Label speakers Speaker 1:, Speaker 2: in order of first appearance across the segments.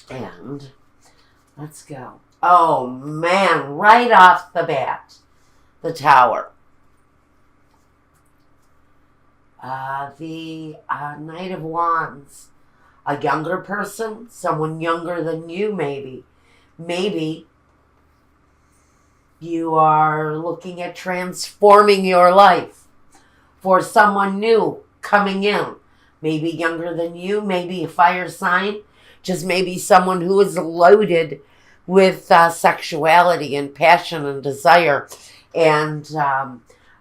Speaker 1: And let's go. Oh, man, right off the bat, the Tower. The Knight of Wands. A younger person, someone younger than you maybe. Maybe you are looking at transforming your life for someone new coming in. Maybe younger than you, maybe a fire sign, just maybe someone who is loaded with sexuality and passion and desire, and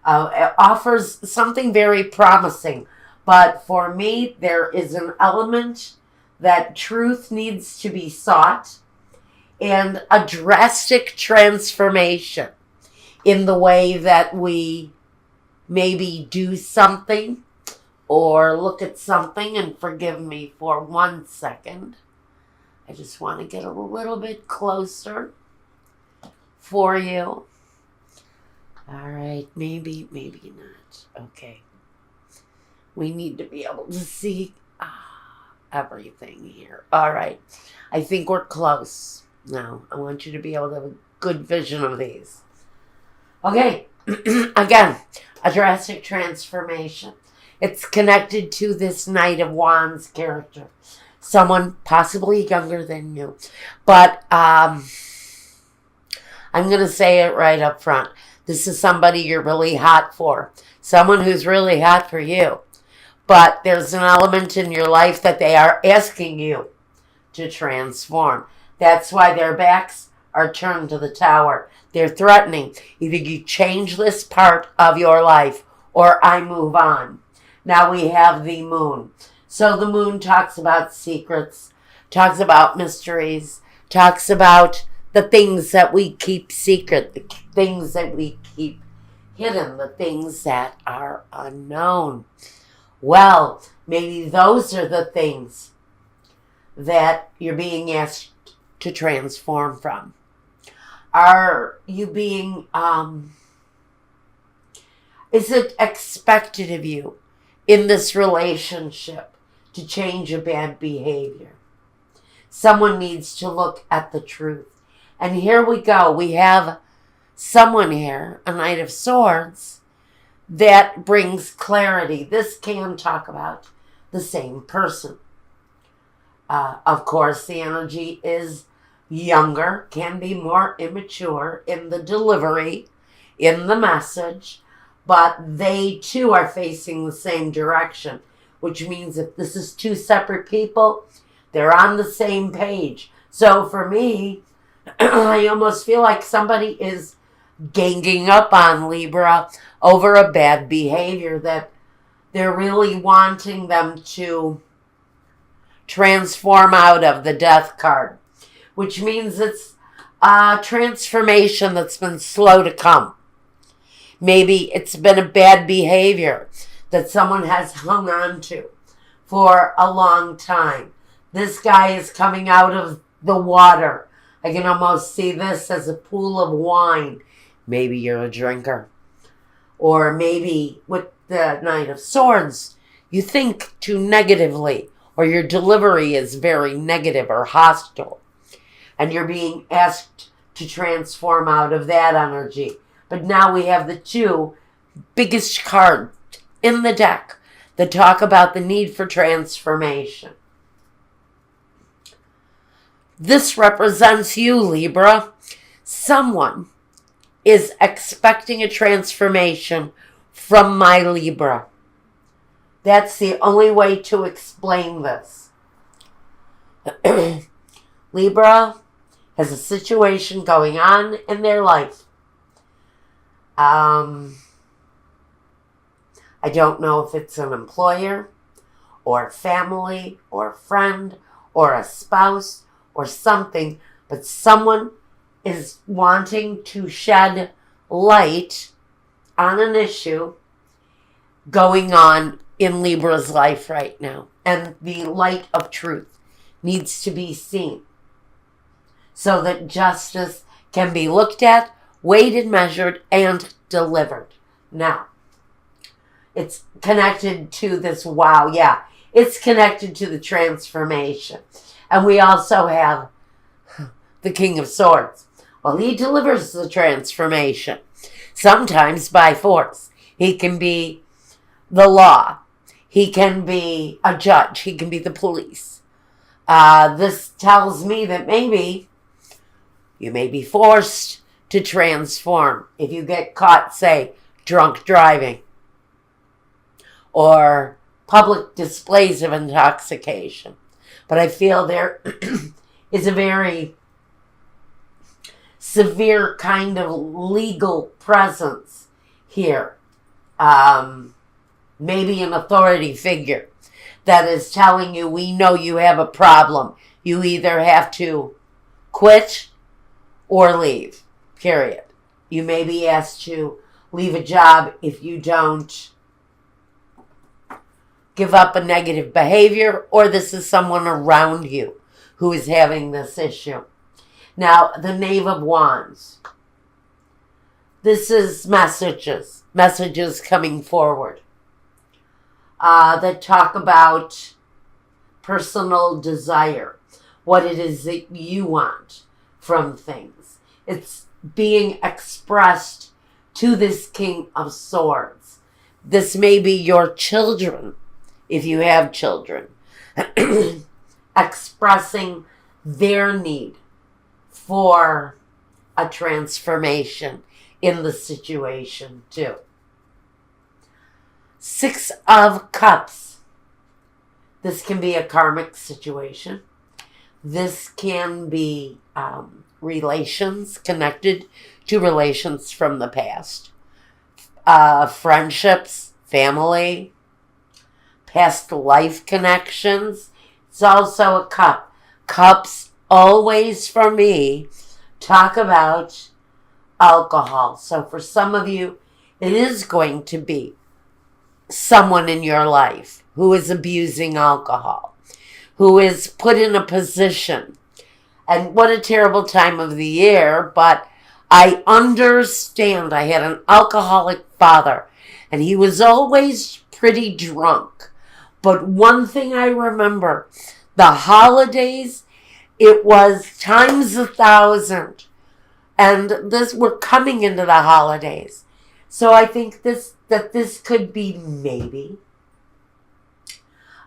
Speaker 1: offers something very promising. But for me, there is an element that truth needs to be sought and a drastic transformation in the way that we maybe do something or look at something. And forgive me for 1 second. I just want to get a little bit closer for you. All right, maybe not. Okay. We need to be able to see everything here. All right. I think we're close. Now, I want you to be able to have a good vision of these. Okay. Again, a drastic transformation. It's connected to this Knight of Wands character. Someone possibly younger than you. But I'm going to say it right up front. This is somebody you're really hot for. Someone who's really hot for you. But there's an element in your life that they are asking you to transform. That's why their backs are turned to the Tower. They're threatening. Either you change this part of your life or I move on. Now we have the Moon. So the Moon talks about secrets, talks about mysteries, talks about the things that we keep secret, the things that we keep hidden, the things that are unknown. Well, maybe those are the things that you're being asked to transform from. Are you being, is it expected of you in this relationship to change a bad behavior? Someone needs to look at the truth. And here we go. We have someone here, a Knight of Swords, that brings clarity. This can talk about the same person. Of course, the energy is younger, can be more immature in the delivery, in the message, but they too are facing the same direction, which means if this is two separate people, they're on the same page. So for me, I almost feel like somebody is ganging up on Libra over a bad behavior that they're really wanting them to transform out of, the Death card, which means it's a transformation that's been slow to come. Maybe it's been a bad behavior that someone has hung on to for a long time. This guy is coming out of the water. I can almost see this as a pool of wine. Maybe you're a drinker. Or maybe with the Knight of Swords, you think too negatively, or your delivery is very negative or hostile. And you're being asked to transform out of that energy. But now we have the two biggest cards in the deck that talk about the need for transformation. This represents you, Libra. Someone is expecting a transformation from my Libra. That's the only way to explain this. Libra has a situation going on in their life. I don't know if it's an employer or family or friend or a spouse or something, but someone is wanting to shed light on an issue going on in Libra's life right now. And the light of truth needs to be seen so that justice can be looked at, weighed and measured, and delivered. Now, it's connected to this, wow, yeah, It's connected to the transformation. And we also have the King of Swords. Well, he delivers the transformation, sometimes by force. He can be the law. He can be a judge. He can be the police. This tells me that maybe you may be forced to transform if you get caught, say, drunk driving or public displays of intoxication. But I feel there is a very severe kind of legal presence here. Maybe an authority figure that is telling you, we know you have a problem. You either have to quit or leave, period. You may be asked to leave a job if you don't give up a negative behavior, or this is someone around you who is having this issue. Now, the Knave of Wands. This is messages coming forward that talk about personal desire, what it is that you want from things. It's being expressed to this King of Swords. This may be your children, if you have children, expressing their need for a transformation in the situation too. Six of Cups. This can be a karmic situation. This can be relations connected to relations from the past. Friendships, family, past life connections. It's also a cup. Cups always, for me, talk about alcohol. So for some of you, it is going to be someone in your life who is abusing alcohol, who is put in a position. And what a terrible time of the year, but I understand. I had an alcoholic father, and he was always pretty drunk. But one thing I remember, the holidays, it was times 1,000. And we're coming into the holidays. So I think this could be maybe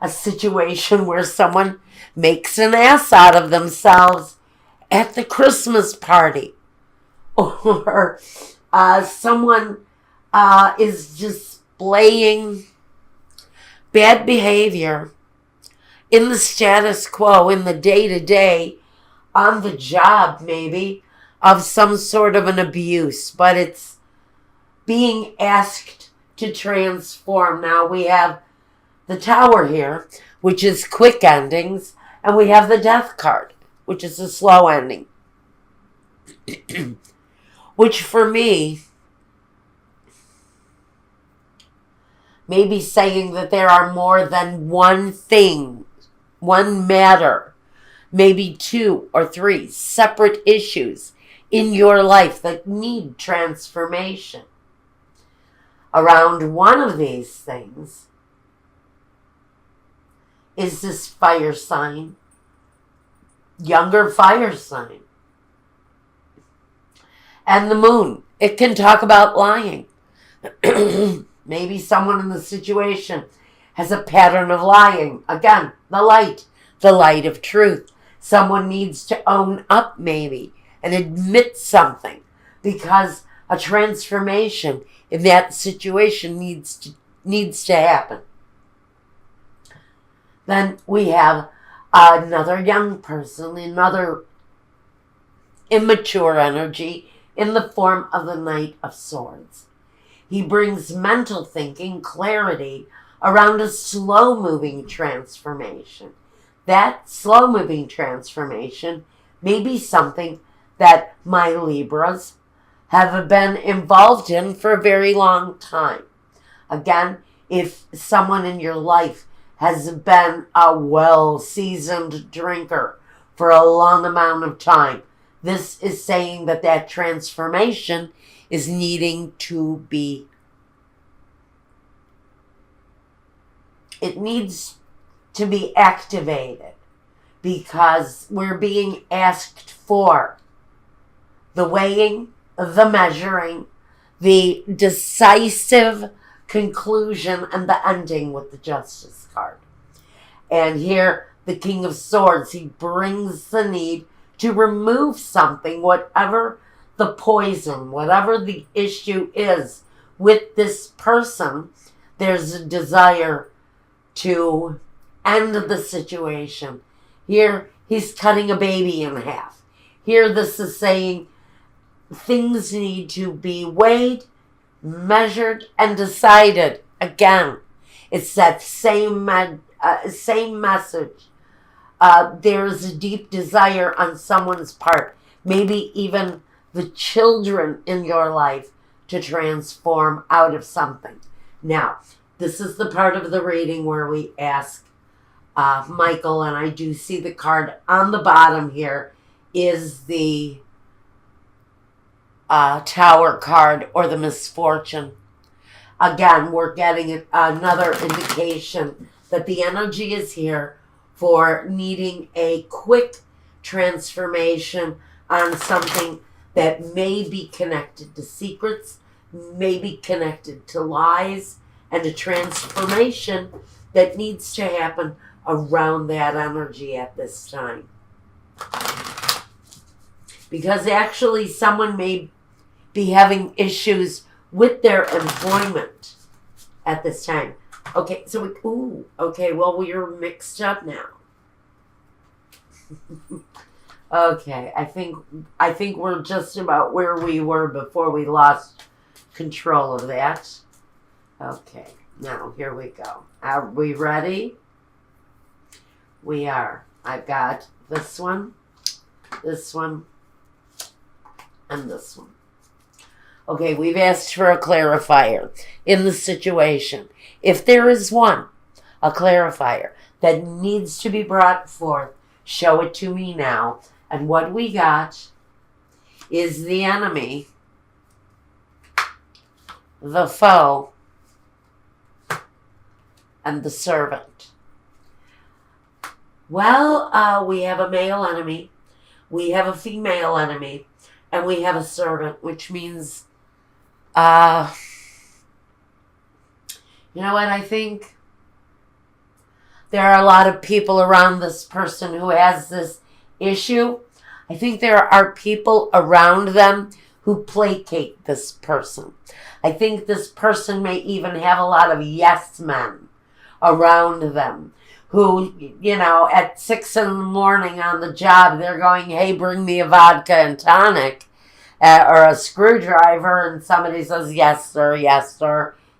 Speaker 1: a situation where someone makes an ass out of themselves at the Christmas party. Or someone is displaying bad behavior in the status quo, in the day-to-day, on the job maybe, of some sort of an abuse. But it's being asked to transform. Now we have the Tower here, which is quick endings, and we have the Death card, which is a slow ending. Which for me may be saying that there are more than one thing, one matter, maybe 2 or 3 separate issues in your life that need transformation. Around one of these things is this fire sign, younger fire sign. And the moon. It can talk about lying. Maybe someone in the situation has a pattern of lying. Again, the light of truth. Someone needs to own up maybe and admit something, because a transformation in that situation needs to happen. Then we have another young person, another immature energy in the form of the Knight of Swords. He brings mental thinking, clarity around a slow-moving transformation. That slow-moving transformation may be something that my Libras have been involved in for a very long time. Again, if someone in your life has been a well-seasoned drinker for a long amount of time, this is saying that that transformation is needing to be, it needs to be activated because we're being asked for the weighing, the measuring, the decisive conclusion, and the ending with the Justice card. And here, the King of Swords, he brings the need to remove something, whatever the poison, whatever the issue is with this person. There's a desire to end the situation. Here, he's cutting a baby in half. Here, this is saying things need to be weighed, measured, and decided. Again, it's that same message. There's a deep desire on someone's part, maybe even the children in your life, to transform out of something. Now, this is the part of the reading where we ask Michael, and I do see the card on the bottom here, is the Tower card or the Misfortune. Again, we're getting another indication that the energy is here for needing a quick transformation on something that may be connected to secrets, may be connected to lies, and a transformation that needs to happen around that energy at this time. Because actually someone may be having issues with their employment at this time. Okay, so well, we're mixed up now. Okay, I think we're just about where we were before we lost control of that. Okay, now here we go. Are we ready? We are. I've got this one, and this one. Okay, we've asked for a clarifier in the situation. If there is one, a clarifier that needs to be brought forth, show it to me now. And what we got is the enemy, the foe, and the servant. Well, we have a male enemy, we have a female enemy, and we have a servant, which means, you know what, I think there are a lot of people around this person who has this issue. I think there are people around them who placate this person. I think this person may even have a lot of yes men around them who, you know, at 6 a.m. on the job, they're going, hey, bring me a vodka and tonic or a screwdriver. And somebody says, yes, sir,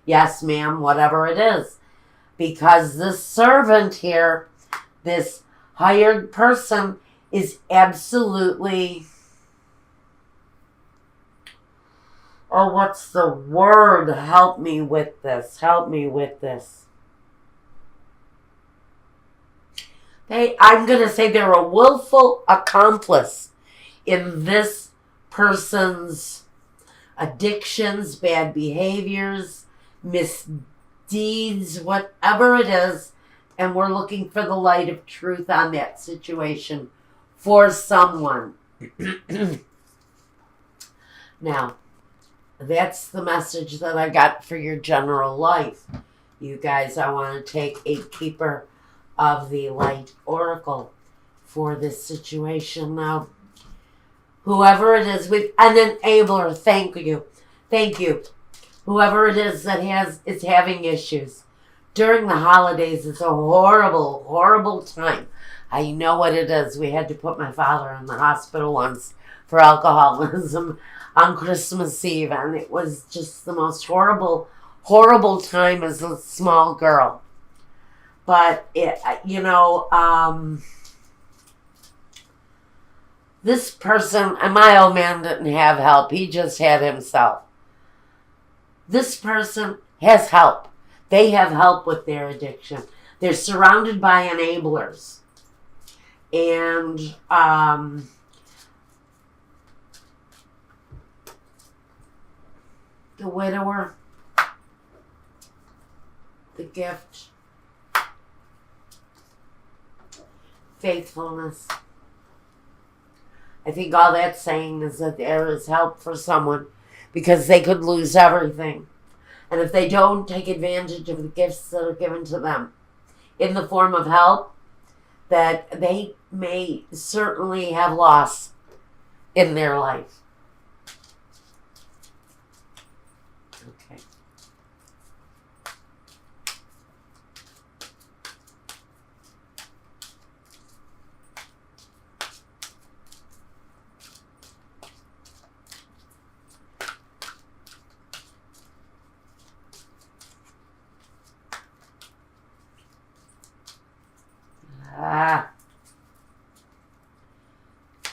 Speaker 1: yes, ma'am, whatever it is. Because this servant here, this hired person, is absolutely, oh, what's the word? Help me with this. I'm going to say they're a willful accomplice in this person's addictions, bad behaviors, misdeeds, whatever it is, and we're looking for the light of truth on that situation for someone. Now, that's the message that I got for your general life. You guys, I want to take a keeper of the light oracle for this situation. Now, whoever it is, with an enabler, thank you. Whoever it is that is having issues during the holidays, it's a horrible, horrible time. I know what it is. We had to put my father in the hospital once for alcoholism on Christmas Eve, and it was just the most horrible, horrible time as a small girl. But this person, and my old man didn't have help. He just had himself. This person has help. They have help with their addiction. They're surrounded by enablers. And the widower, the gift, faithfulness. I think all that's saying is that there is help for someone because they could lose everything. And if they don't take advantage of the gifts that are given to them in the form of help, that they may certainly have loss in their life. Okay.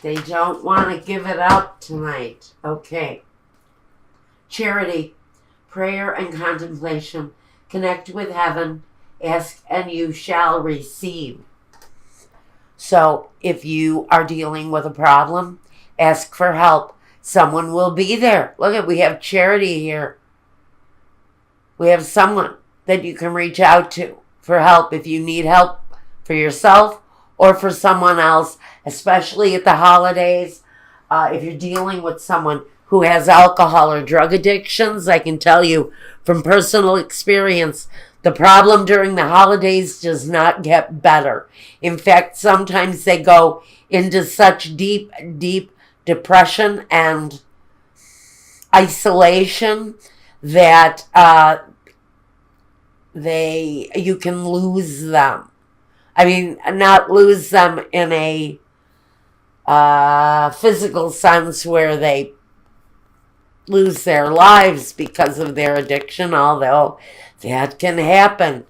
Speaker 1: They don't want to give it up tonight. Okay. Charity, prayer, and contemplation. Connect with heaven. Ask and you shall receive. So if you are dealing with a problem, ask for help. Someone will be there. Look, we have Charity here. We have someone that you can reach out to for help if you need help for yourself or for someone else, especially at the holidays. If you're dealing with someone who has alcohol or drug addictions, I can tell you from personal experience, the problem during the holidays does not get better. In fact, sometimes they go into such deep, deep depression and isolation that you can lose them. I mean, not lose them in a physical sense where they lose their lives because of their addiction, although that can happen.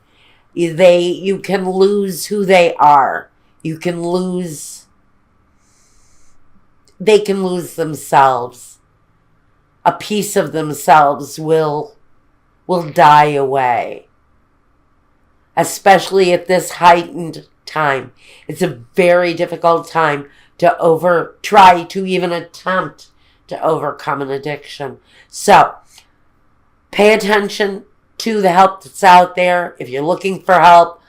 Speaker 1: You can lose who they are. They can lose themselves. A piece of themselves will die away. Especially at this heightened time. It's a very difficult time to try to even attempt to overcome an addiction. So, pay attention to the help that's out there. If you're looking for help,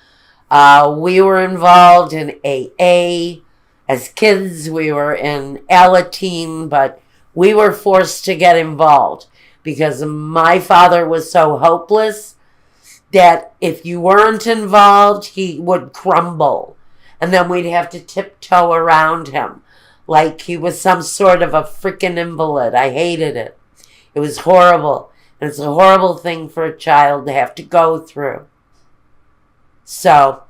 Speaker 1: we were involved in AA. As kids, we were in Alateen, but we were forced to get involved because my father was so hopeless that if you weren't involved, he would crumble. And then we'd have to tiptoe around him like he was some sort of a freaking invalid. I hated it. It was horrible. And it's a horrible thing for a child to have to go through. So,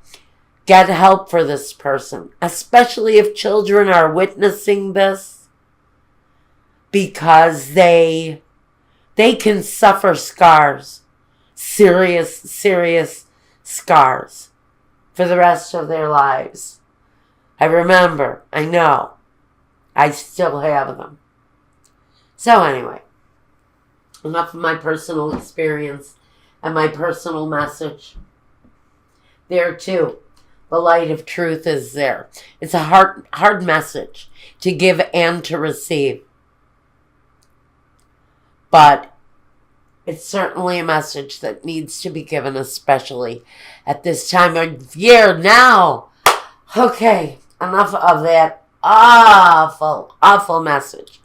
Speaker 1: get help for this person, especially if children are witnessing this, because they can suffer scars. Serious scars for the rest of their lives. I remember, I know, I still have them. So anyway, enough of my personal experience and my personal message. There too, the light of truth is there. It's a hard message to give and to receive. But it's certainly a message that needs to be given, especially at this time of year now. Okay, enough of that awful message.